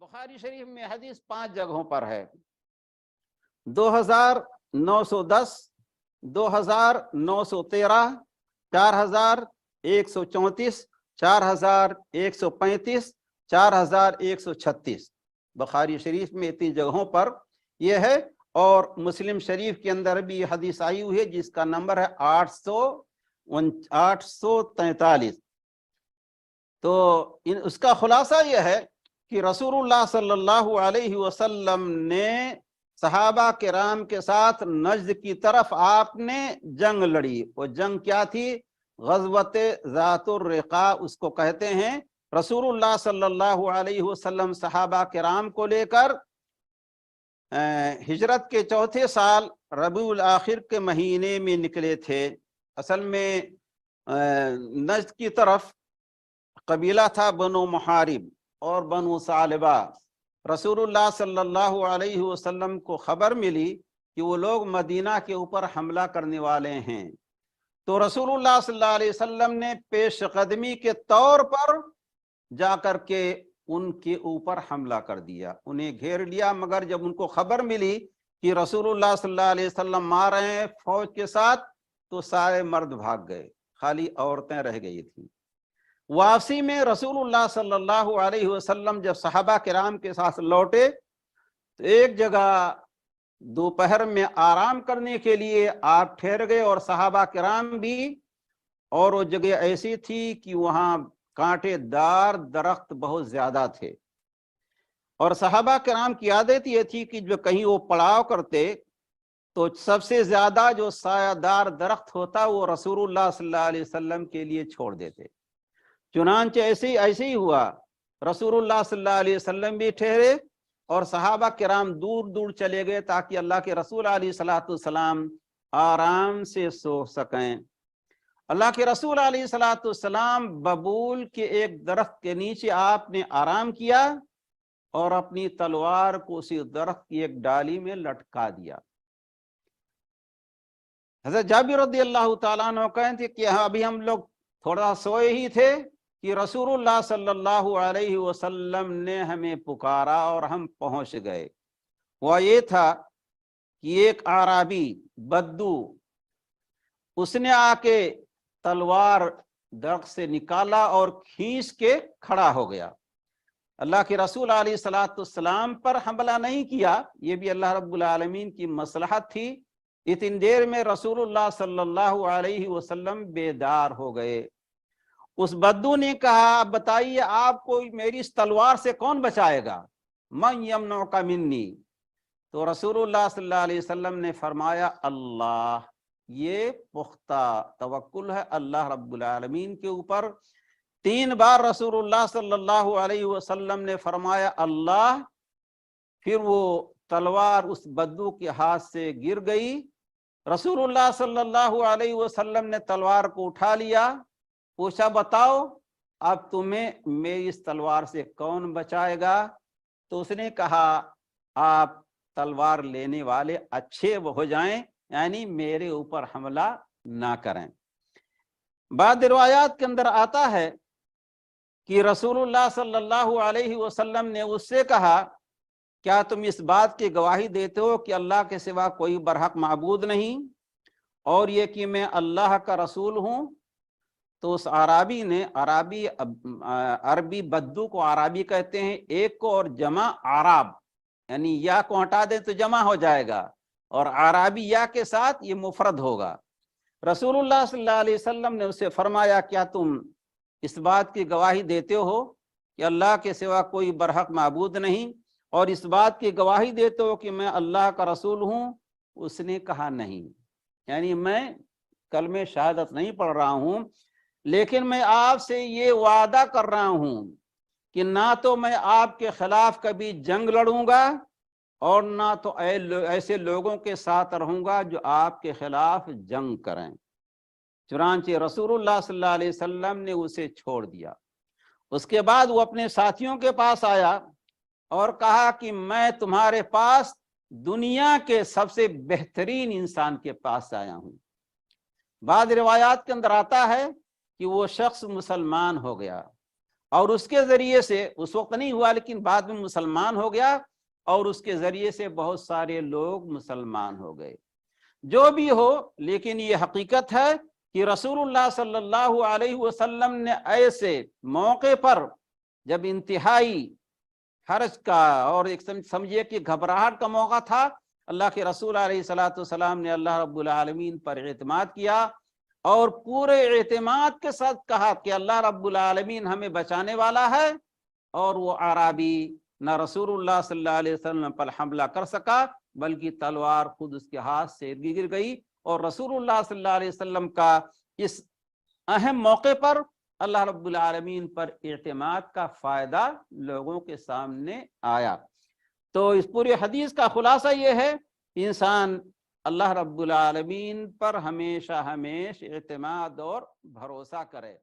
بخاری شریف میں حدیث 5 جگہوں پر ہے، 2910، 2913، 4134، 4135، 4136 بخاری شریف میں اتنی جگہوں پر یہ ہے۔ اور مسلم شریف کے اندر بھی حدیث آئی ہوئی ہے جس کا نمبر ہے 843۔ تو اس کا خلاصہ یہ ہے کہ رسول اللہ صلی اللہ علیہ وسلم نے صحابہ کرام کے ساتھ نجد کی طرف آپ نے جنگ لڑی۔ وہ جنگ کیا تھی؟ غزوت ذات الرقاع اس کو کہتے ہیں۔ رسول اللہ صلی اللہ علیہ وسلم صحابہ کرام کو لے کر ہجرت کے چوتھے سال ربیع الاخر کے مہینے میں نکلے تھے۔ اصل میں نجد کی طرف قبیلہ تھا بنو محارب اور بنو ثعلبہ۔ رسول اللہ صلی اللہ علیہ وسلم کو خبر ملی کہ وہ لوگ مدینہ کے اوپر حملہ کرنے والے ہیں، تو رسول اللہ صلی اللہ علیہ وسلم نے پیش قدمی کے طور پر جا کر کے ان کے اوپر حملہ کر دیا، انہیں گھیر لیا۔ مگر جب ان کو خبر ملی کہ رسول اللہ صلی اللہ علیہ وسلم آ رہے ہیں فوج کے ساتھ، تو سارے مرد بھاگ گئے، خالی عورتیں رہ گئی تھیں۔ واپسی میں رسول اللہ صلی اللہ علیہ وسلم جب صحابہ کرام کے ساتھ لوٹے تو ایک جگہ دوپہر میں آرام کرنے کے لیے آپ ٹھہر گئے، اور صحابہ کرام بھی۔ اور وہ جگہ ایسی تھی کہ وہاں کانٹے دار درخت بہت زیادہ تھے، اور صحابہ کرام کی عادت یہ تھی کہ جو کہیں وہ پڑاؤ کرتے تو سب سے زیادہ جو سایہ دار درخت ہوتا وہ رسول اللہ صلی اللہ علیہ وسلم کے لیے چھوڑ دیتے۔ چنانچہ ایسے ہی ہوا، رسول اللہ صلی اللہ علیہ وسلم بھی ٹھہرے اور صحابہ کرام دور دور چلے گئے تاکہ اللہ کے رسول علیہ الصلوۃ والسلام آرام سے سو سکیں۔ اللہ کے رسول علیہ الصلوۃ والسلام ببول کے ایک درخت کے نیچے آپ نے آرام کیا اور اپنی تلوار کو اسی درخت کی ایک ڈالی میں لٹکا دیا۔ حضرت جابر رضی اللہ تعالیٰ عنہ کہتے کہ ابھی ہم لوگ تھوڑا سوئے ہی تھے کہ رسول اللہ صلی اللہ علیہ وسلم نے ہمیں پکارا اور ہم پہنچ گئے۔ وہ یہ تھا کہ ایک اعرابی بدو اس نے آ کے تلوار درخت سے نکالا اور کھینچ کے کھڑا ہو گیا۔ اللہ کے رسول علیہ الصلوۃ والسلام پر حملہ نہیں کیا، یہ بھی اللہ رب العالمین کی مصلحت تھی۔ اتنی دیر میں رسول اللہ صلی اللہ علیہ وسلم بیدار ہو گئے۔ اس بدو نے کہا بتائیے آپ کو میری اس تلوار سے کون بچائے گا؟ من یمنعک منی؟ تو رسول اللہ صلی اللہ علیہ وسلم نے فرمایا اللہ۔ یہ پختہ توکل ہے اللہ رب العالمین کے اوپر۔ 3 بار رسول اللہ صلی اللہ علیہ وسلم نے فرمایا اللہ، پھر وہ تلوار اس بدو کے ہاتھ سے گر گئی۔ رسول اللہ صلی اللہ علیہ وسلم نے تلوار کو اٹھا لیا، پوچھا بتاؤ اب تمہیں میری اس تلوار سے کون بچائے گا؟ تو اس نے کہا آپ تلوار لینے والے اچھے ہو جائیں، یعنی میرے اوپر حملہ نہ کریں۔ بعض روایات کے اندر آتا ہے کہ رسول اللہ صلی اللہ علیہ وسلم نے اس سے کہا کیا تم اس بات کی گواہی دیتے ہو کہ اللہ کے سوا کوئی برحق معبود نہیں، اور یہ کہ میں اللہ کا رسول ہوں؟ تو اس عربی نے، عربی بدو کو عربی کہتے ہیں، ایک کو اور جمع عرب، یعنی یا کو ہٹا دیں تو جمع ہو جائے گا، اور عربی یا کے ساتھ یہ مفرد ہوگا۔ رسول اللہ صلی اللہ علیہ وسلم نے اسے فرمایا کیا تم اس بات کی گواہی دیتے ہو کہ اللہ کے سوا کوئی برحق معبود نہیں، اور اس بات کی گواہی دیتے ہو کہ میں اللہ کا رسول ہوں؟ اس نے کہا نہیں، یعنی میں کلمہ شہادت نہیں پڑھ رہا ہوں، لیکن میں آپ سے یہ وعدہ کر رہا ہوں کہ نہ تو میں آپ کے خلاف کبھی جنگ لڑوں گا، اور نہ تو ایسے لوگوں کے ساتھ رہوں گا جو آپ کے خلاف جنگ کریں۔ چنانچہ رسول اللہ صلی اللہ علیہ وسلم نے اسے چھوڑ دیا۔ اس کے بعد وہ اپنے ساتھیوں کے پاس آیا اور کہا کہ میں تمہارے پاس دنیا کے سب سے بہترین انسان کے پاس آیا ہوں۔ بعض روایات کے اندر آتا ہے کہ وہ شخص مسلمان ہو گیا، اور اس کے ذریعے سے اس وقت نہیں ہوا لیکن بعد میں مسلمان ہو گیا، اور اس کے ذریعے سے بہت سارے لوگ مسلمان ہو گئے۔ جو بھی ہو، لیکن یہ حقیقت ہے کہ رسول اللہ صلی اللہ علیہ وسلم نے ایسے موقع پر جب انتہائی حرج کا اور ایک سمجھیے کہ گھبراہٹ کا موقع تھا، اللہ کے رسول علیہ الصلوۃ والسلام نے اللہ رب العالمین پر اعتماد کیا اور پورے اعتماد کے ساتھ کہا کہ اللہ رب العالمین ہمیں بچانے والا ہے، اور وہ اعرابی نہ رسول اللہ صلی اللہ علیہ وسلم پر حملہ کر سکا، بلکہ تلوار خود اس کے ہاتھ سے گر گئی، اور رسول اللہ صلی اللہ علیہ وسلم کا اس اہم موقع پر اللہ رب العالمین پر اعتماد کا فائدہ لوگوں کے سامنے آیا۔ تو اس پوری حدیث کا خلاصہ یہ ہے، انسان اللہ رب العالمین پر ہمیشہ اعتماد اور بھروسہ کرے۔